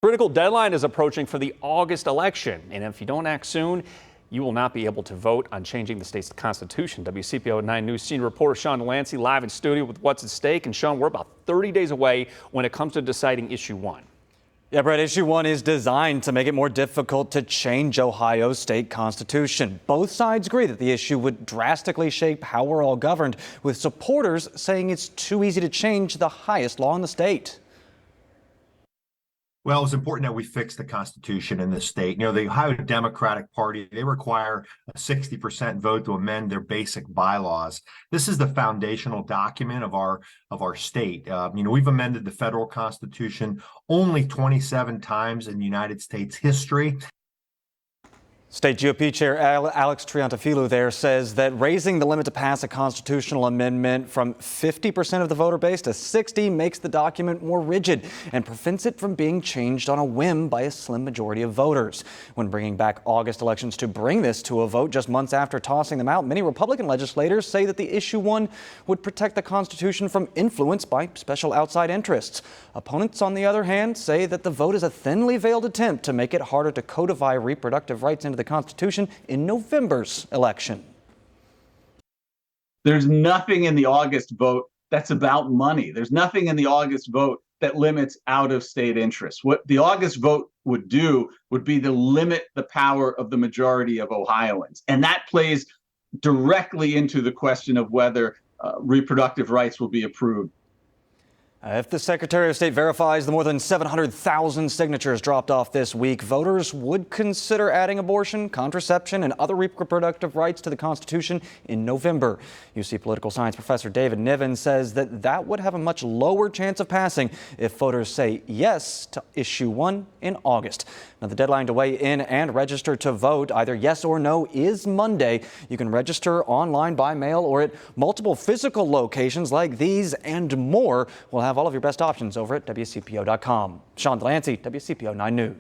Critical deadline is approaching for the August election, and if you don't act soon, you will not be able to vote on changing the state's constitution. WCPO 9 News senior reporter Sean Delancey live in studio with what's at stake. And Sean, we're about 30 days away when it comes to deciding issue 1. Yeah, Brett, issue 1 is designed to make it more difficult to change Ohio's state constitution. Both sides agree that the issue would drastically shape how we're all governed, with supporters saying it's too easy to change the highest law in the state. Well, it's important that we fix the Constitution in this state. You know, the Ohio Democratic Party, they require a 60% vote to amend their basic bylaws. This is the foundational document of our state. We've amended the federal Constitution only 27 times in United States history. State GOP Chair Alex Triantafilou there says that raising the limit to pass a constitutional amendment from 50% of the voter base to 60% makes the document more rigid and prevents it from being changed on a whim by a slim majority of voters. When bringing back August elections to bring this to a vote just months after tossing them out, many Republican legislators say that the issue 1 would protect the Constitution from influence by special outside interests. Opponents, on the other hand, say that the vote is a thinly veiled attempt to make it harder to codify reproductive rights into the Constitution in November's election. There's nothing in the August vote that's about money. There's nothing in the August vote that limits out-of-state interests. What the August vote would do would be to limit the power of the majority of Ohioans. And that plays directly into the question of whether reproductive rights will be approved. If the Secretary of State verifies the more than 700,000 signatures dropped off this week, voters would consider adding abortion, contraception, and other reproductive rights to the Constitution in November. UC political science professor David Niven says that would have a much lower chance of passing if voters say yes to issue 1 in August. Now, the deadline to weigh in and register to vote, either yes or no, is Monday. You can register online, by mail, or at multiple physical locations like these and more. We'll have all of your best options over at WCPO.com. Sean Delancey, WCPO 9 News.